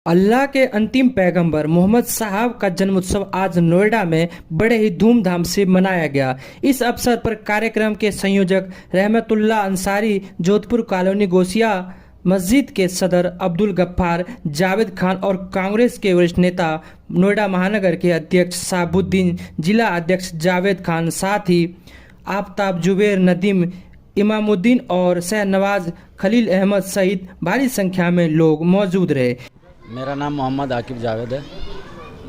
अल्लाह के अंतिम पैगंबर मोहम्मद साहब का जन्मोत्सव आज नोएडा में बड़े ही धूमधाम से मनाया गया। इस अवसर पर कार्यक्रम के संयोजक रहमतुल्लाह अंसारी, जोधपुर कॉलोनी गोसिया मस्जिद के सदर अब्दुल गफ्फार, जावेद खान और कांग्रेस के वरिष्ठ नेता नोएडा महानगर के अध्यक्ष साहबुद्दीन, जिला अध्यक्ष जावेद खान, साथ ही आफ्ताब, जुबैर, नदीम, इमामुद्दीन और शहनवाज खलील अहमद सहित भारी संख्या में लोग मौजूद रहे। मेरा नाम मोहम्मद आकिब जावेद है।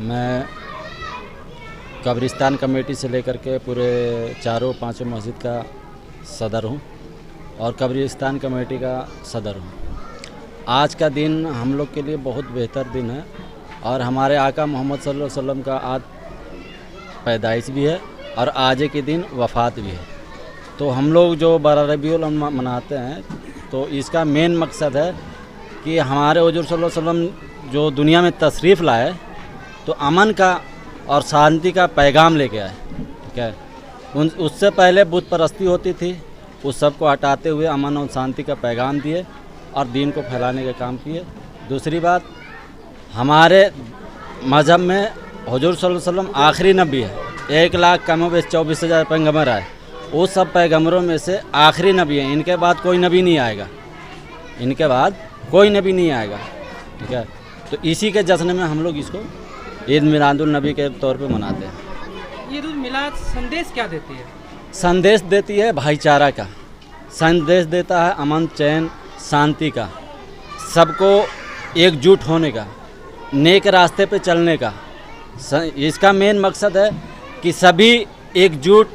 मैं कब्रिस्तान कमेटी से लेकर के पूरे चारों पांचों मस्जिद का सदर हूं और कब्रिस्तान कमेटी का सदर हूं। आज का दिन हम लोग के लिए बहुत बेहतर दिन है और हमारे आका मोहम्मद सल्लल्लाहु अलैहि वसल्लम का आज पैदाइश भी है और आज के दिन वफ़ात भी है। तो हम लोग जो 12 रबीउल अव्वल मनाते हैं तो इसका मेन मकसद है कि हमारे हुज़ूर सल्लल्लाहु अलैहि वसल्लम जो दुनिया में तशरीफ़ लाए तो अमन का और शांति का पैगाम लेके आए। ठीक है, उससे पहले बुत परस्ती होती थी, उस सब को हटाते हुए अमन और शांति का पैगाम दिए और दीन को फैलाने का काम किए। दूसरी बात, हमारे मज़हब में हुज़ूर सल्लल्लाहु अलैहि वसल्लम आखिरी नबी है। 1 लाख कमोबेश 24,000 पैगम्बर आए, वो सब पैगम्बरों में से आखिरी नबी हैं। इनके बाद कोई नबी नहीं आएगा, इनके बाद कोई नबी नहीं आएगा। ठीक है, तो इसी के जश्न में हम लोग इसको ईद मिलादुल नबी के तौर पे मनाते हैं। ईद उल मिलाद संदेश क्या देती है? संदेश देती है भाईचारा का, संदेश देता है अमन, चैन, शांति का, सबको एकजुट होने का, नेक रास्ते पे चलने का। इसका मेन मकसद है कि सभी एकजुट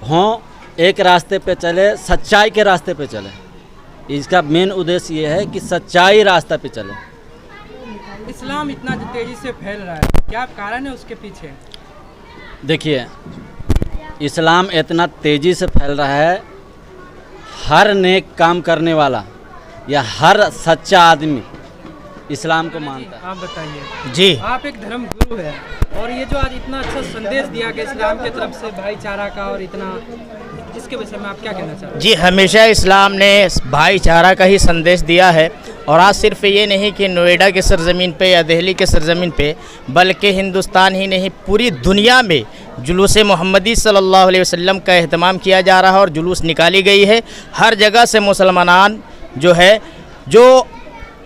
हों, एक रास्ते पे चले, सच्चाई के रास्ते पे चले। इसका मेन उद्देश्य ये है कि सच्चाई रास्ता पे चले। इस्लाम इतना तेजी से फैल रहा है, क्या कारण है उसके पीछे? देखिए, इस्लाम इतना तेज़ी से फैल रहा है, हर नेक काम करने वाला या हर सच्चा आदमी इस्लाम को मानता है। आप बताइए जी। आप एक धर्म गुरु है और ये जो आज इतना अच्छा संदेश दिया गया इस्लाम की तरफ से भाईचारा का, और इतना, इसके विषय में आप क्या कहना चाहते हैं? जी, हमेशा इस्लाम ने भाईचारा का ही संदेश दिया है और आज सिर्फ ये नहीं कि नोएडा के सरजमीन पे या दिल्ली के सरजमीन पे, बल्कि हिंदुस्तान ही नहीं पूरी दुनिया में जुलूस मोहम्मदी सल्लल्लाहु अलैहि वसल्लम का एहतमाम किया जा रहा है और जुलूस निकाली गई है। हर जगह से मुसलमान जो है, जो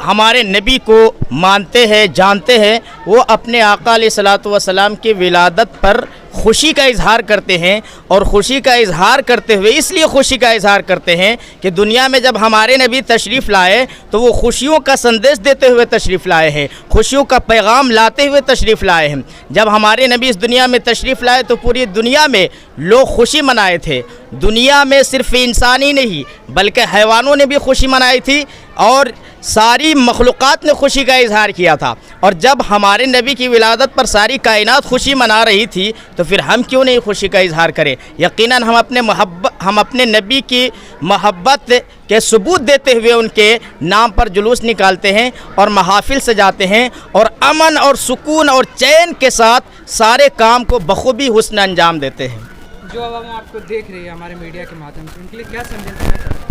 हमारे नबी को मानते हैं, जानते हैं, वो अपने आका अलैहिस्सलातु वस्सलाम की विलादत पर खुशी का इजहार करते हैं। और खुशी का इजहार करते हुए इसलिए खुशी का इजहार करते हैं कि दुनिया में जब हमारे नबी तशरीफ़ लाए तो वो खुशियों का संदेश देते हुए तशरीफ़ लाए हैं, खुशियों का पैगाम लाते हुए तशरीफ़ लाए हैं। जब हमारे नबी इस दुनिया में तशरीफ़ लाए तो पूरी दुनिया में लोग खुशी मनाए थे। दुनिया में सिर्फ इंसान ही नहीं बल्कि हैवानों ने भी खुशी मनाई थी और सारी मखलूक़ात ने खुशी का इजहार किया था। और जब हमारे नबी की विलादत पर सारी कायनात खुशी मना रही थी तो फिर हम क्यों नहीं खुशी का इजहार करें? यकीनन हम अपने नबी की मोहब्बत के सबूत देते हुए उनके नाम पर जुलूस निकालते हैं और महाफिल सजाते हैं और अमन और सुकून और चैन के साथ सारे काम को बखूबी हुस्न अंजाम देते हैं। जो आवाम आपको देख रही है हमारे मीडिया के माध्यम से, उनके लिए क्या संदेश देना चाहते हैं?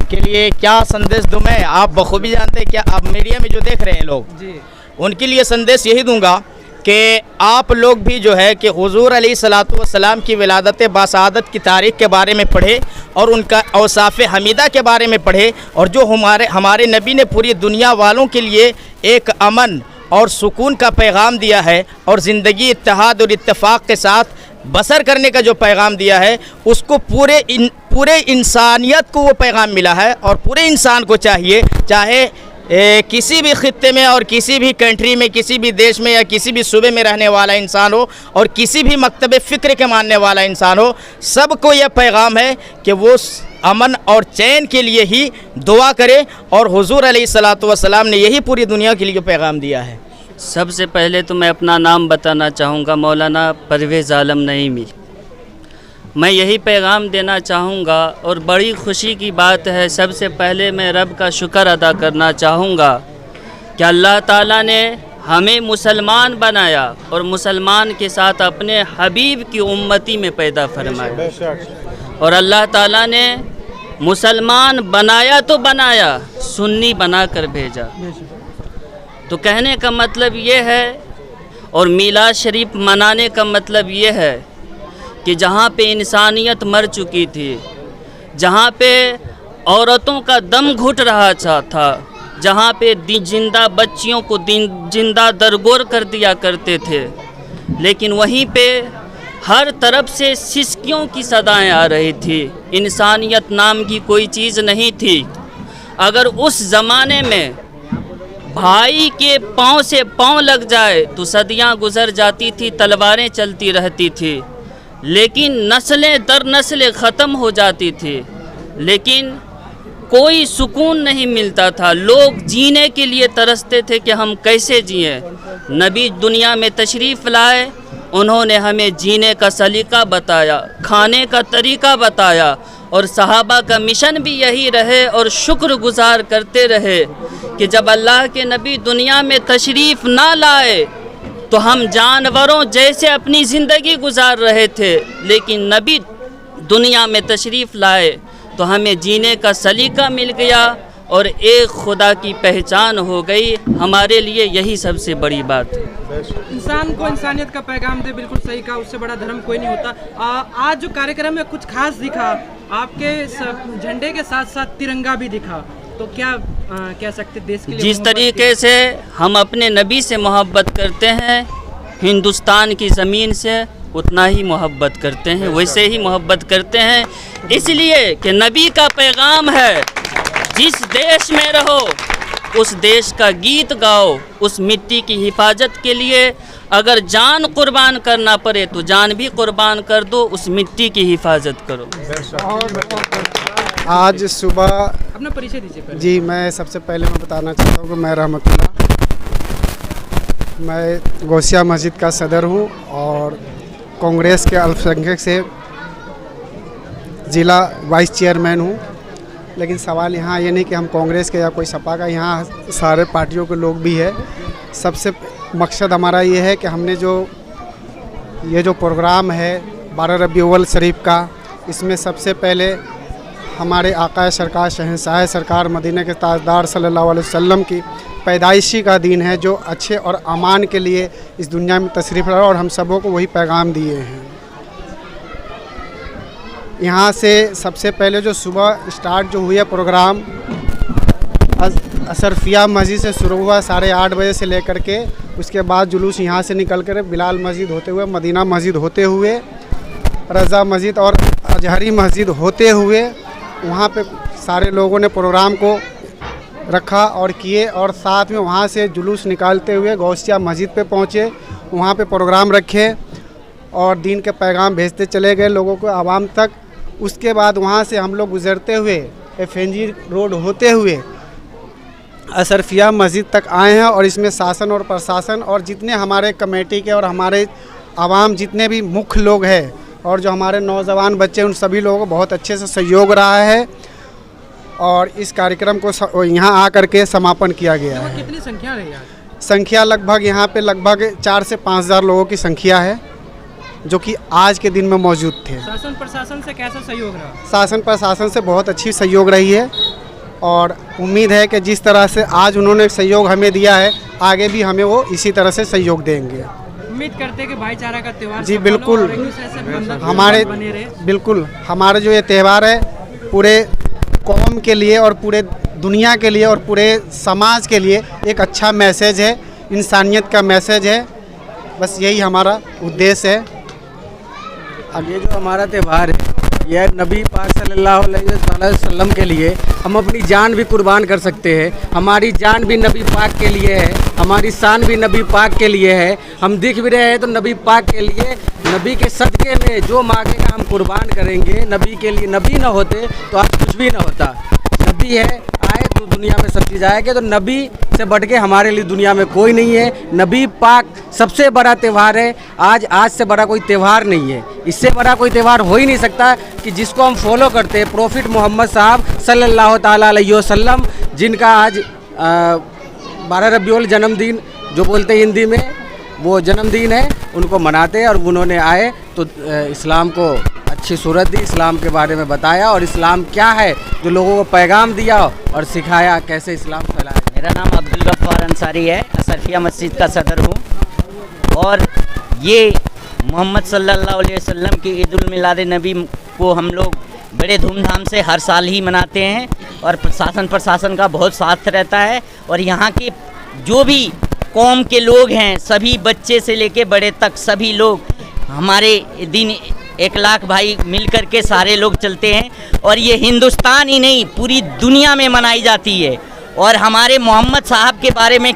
के लिए क्या संदेश दूं मैं? आप बखूबी जानते हैं, क्या आप मीडिया में जो देख रहे हैं लोग जी, उनके लिए संदेश यही दूंगा कि आप लोग भी जो है कि हुज़ूर अलैहिस्सलातु वस्सलाम की विलादत बासादत की तारीख़ के बारे में पढ़े और उनका औसाफ़ हमीदा के बारे में पढ़े और जो हमारे नबी ने पूरी दुनिया वालों के लिए एक अमन और सुकून का पैगाम दिया है और ज़िंदगी इत्तेहाद और इत्तेफाक के साथ बसर करने का जो पैगाम दिया है, उसको पूरे इंसानियत को वो पैगाम मिला है। और पूरे इंसान को चाहिए, चाहे किसी भी खित्ते में और किसी भी कंट्री में, किसी भी देश में या किसी भी सूबे में रहने वाला इंसान हो और किसी भी मकतब फ़िक्र के मानने वाला इंसान हो, सबको यह पैगाम है कि वो अमन और चैन के लिए ही दुआ करे और हुज़ूर अलैहिस्सलातु वस्सलाम ने यही पूरी दुनिया के लिए पैगाम दिया है। सबसे पहले तो मैं अपना नाम बताना चाहूँगा, मौलाना परवेज़ आलम नईमी। मैं यही पैगाम देना चाहूँगा और बड़ी खुशी की बात है, सबसे पहले मैं रब का शुक्र अदा करना चाहूँगा कि अल्लाह ताला ने हमें मुसलमान बनाया और मुसलमान के साथ अपने हबीब की उम्मती में पैदा फरमाया। और अल्लाह ताला ने मुसलमान बनाया तो बनाया, सुन्नी बनाकर भेजा। तो कहने का मतलब ये है, और मीलाद शरीफ मनाने का मतलब ये है कि जहाँ पे इंसानियत मर चुकी थी, जहाँ पे औरतों का दम घुट रहा था, जहाँ पे जिंदा बच्चियों को जिंदा दरगोर कर दिया करते थे, लेकिन वहीं पे हर तरफ से सिसकियों की सदाएं आ रही थी। इंसानियत नाम की कोई चीज़ नहीं थी। अगर उस ज़माने में भाई के पाँव से पाँव लग जाए तो सदियां गुजर जाती थी, तलवारें चलती रहती थी, लेकिन नस्लें दर नस्लें ख़त्म हो जाती थी, लेकिन कोई सुकून नहीं मिलता था। लोग जीने के लिए तरसते थे कि हम कैसे जिएं। नबी दुनिया में तशरीफ़ लाए, उन्होंने हमें जीने का सलीका बताया, खाने का तरीका बताया, और सहाबा का मिशन भी यही रहे और शुक्रगुजार करते रहे कि जब अल्लाह के नबी दुनिया में तशरीफ़ ना लाए तो हम जानवरों जैसे अपनी ज़िंदगी गुजार रहे थे, लेकिन नबी दुनिया में तशरीफ़ लाए तो हमें जीने का सलीका मिल गया और एक खुदा की पहचान हो गई। हमारे लिए यही सबसे बड़ी बात है। इंसान को इंसानियत का पैगाम दे, बिल्कुल सही कहा, उससे बड़ा धर्म कोई नहीं होता। आज जो कार्यक्रम में कुछ खास दिखा, आपके झंडे के साथ साथ तिरंगा भी दिखा, तो क्या कह सकते देश के लिए? जिस तरीके से हम अपने नबी से मोहब्बत करते हैं, हिंदुस्तान की ज़मीन से उतना ही मोहब्बत करते हैं, वैसे ही मोहब्बत करते हैं, इसलिए कि नबी का पैगाम है, जिस देश में रहो उस देश का गीत गाओ, उस मिट्टी की हिफाजत के लिए अगर जान कुर्बान करना पड़े तो जान भी कुर्बान कर दो, उस मिट्टी की हिफाजत करो। आज सुबह अपना परिचय दीजिए पहले। जी, मैं सबसे पहले मैं बताना चाहता हूँ कि मैं रहमतुल्लाह, मैं गौसिया मस्जिद का सदर हूँ और कांग्रेस के अल्पसंख्यक से ज़िला वाइस चेयरमैन हूँ। लेकिन सवाल यहाँ ये नहीं कि हम कांग्रेस के या कोई सपा का, यहाँ सारे पार्टियों के लोग भी है। सबसे मकसद हमारा ये है कि हमने ये जो प्रोग्राम है 12 रबीउल शरीफ का, इसमें सबसे पहले हमारे आका सरकार शहंशाह सरकार मदीना के ताजदार सल्लल्लाहु अलैहि वसल्लम की पैदाइशी का दिन है, जो अच्छे और अमान के लिए इस दुनिया में तशरीफ़ लाया और हम सबों को वही पैगाम दिए हैं। यहाँ से सबसे पहले जो सुबह स्टार्ट जो हुआ प्रोग्राम असरफिया मस्जिद से शुरू हुआ 8:30 बजे से लेकर के, उसके बाद जुलूस यहाँ से निकल कर बिलाल मस्जिद होते हुए, मदीना मस्जिद होते हुए, रज़ा मस्जिद और अजहरी मस्जिद होते हुए वहाँ पे सारे लोगों ने प्रोग्राम को रखा और किए, और साथ में वहाँ से जुलूस निकालते हुए गौसिया मस्जिद पे पहुँचे, वहाँ पे प्रोग्राम रखे और दीन के पैगाम भेजते चले गए लोगों को, आवाम तक। उसके बाद वहाँ से हम लोग गुज़रते हुए FNG रोड होते हुए असरफिया मस्जिद तक आए हैं, और इसमें शासन और प्रशासन और जितने हमारे कमेटी के और हमारे आवाम जितने भी मुख्य लोग हैं और जो हमारे नौजवान बच्चे, उन सभी लोगों को बहुत अच्छे से सहयोग रहा है और इस कार्यक्रम को यहाँ आकर के समापन किया गया है। कितनी संख्या रही आज? संख्या लगभग यहाँ पे लगभग 4 से 5 हज़ार लोगों की संख्या है, जो कि आज के दिन में मौजूद थे। शासन प्रशासन से कैसा सहयोग रहा? शासन प्रशासन से बहुत अच्छी सहयोग रही है और उम्मीद है कि जिस तरह से आज उन्होंने सहयोग हमें दिया है, आगे भी हमें वो इसी तरह से सहयोग देंगे। उम्मीद करते हैं कि भाईचारा का त्यौहार जी बिल्कुल, हमारे बिल्कुल हमारा जो ये त्यौहार है पूरे कौम के लिए और पूरे दुनिया के लिए और पूरे समाज के लिए एक अच्छा मैसेज है, इंसानियत का मैसेज है। बस यही हमारा उद्देश्य है। अब ये जो हमारा त्यौहार है, यह नबी पाक सल्लल्लाहु अलैहि वसल्लम के लिए हम अपनी जान भी कुर्बान कर सकते हैं। हमारी जान भी नबी पाक के लिए है, हमारी शान भी नबी पाक के लिए है। हम दिख भी रहे हैं तो नबी पाक के लिए, नबी के सदक़े में जो मांगेगा हम कुर्बान करेंगे। नबी के लिए, नबी ना होते तो आज कुछ भी ना होता। नबी है, आए तो दुनिया में सब चीज़ आएगी, तो नबी से बढ़ के हमारे लिए दुनिया में कोई नहीं है। नबी पाक सबसे बड़ा त्यौहार है। आज से बड़ा कोई त्यौहार नहीं है, इससे बड़ा कोई त्यौहार हो ही नहीं सकता कि जिसको हम फॉलो करते हैं, प्रॉफिट मोहम्मद साहब सल्लल्लाहु ताला अलैहि वसल्लम, जिनका आज 12 रबीउल जन्मदिन जो बोलते हैं हिंदी में, वो जन्मदिन है, उनको मनाते हैं और उन्होंने आए तो इस्लाम को अच्छी सूरत दी, इस्लाम के बारे में बताया और इस्लाम क्या है, जो लोगों को पैगाम दिया और सिखाया कैसे इस्लाम फैलाया। मेरा नाम अब्दुल गफ्फार अंसारी है, असरफिया मस्जिद का सदर हूँ। और ये मोहम्मद सल्लल्लाहु अलैहि वसल्लम की ईद उल मिलाद नबी को हम लोग बड़े धूमधाम से हर साल ही मनाते हैं और प्रशासन का बहुत साथ रहता है। और यहाँ के जो भी कौम के लोग हैं, सभी बच्चे से लेके बड़े तक सभी लोग हमारे दिन 1 लाख भाई मिल कर के सारे लोग चलते हैं। और ये हिंदुस्तान ही नहीं पूरी दुनिया में मनाई जाती है। और हमारे मोहम्मद साहब के बारे में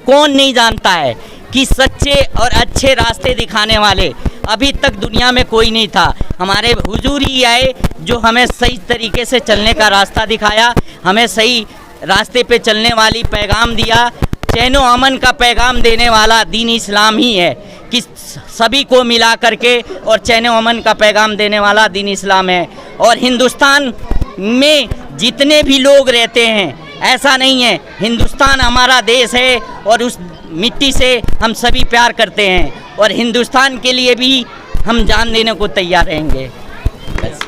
कौन नहीं जानता है कि सच्चे और अच्छे रास्ते दिखाने वाले अभी तक दुनिया में कोई नहीं था। हमारे हुजूर ही आए जो हमें सही तरीके से चलने का रास्ता दिखाया, हमें सही रास्ते पे चलने वाली पैगाम दिया। चैन व अमन का पैगाम देने वाला दीन इस्लाम ही है कि सभी को मिला करके और चैन व अमन का पैगाम देने वाला दीन इस्लाम है। और हिंदुस्तान में जितने भी लोग रहते हैं, ऐसा नहीं है, हिंदुस्तान हमारा देश है और उस मिट्टी से हम सभी प्यार करते हैं और हिंदुस्तान के लिए भी हम जान देने को तैयार रहेंगे। बस।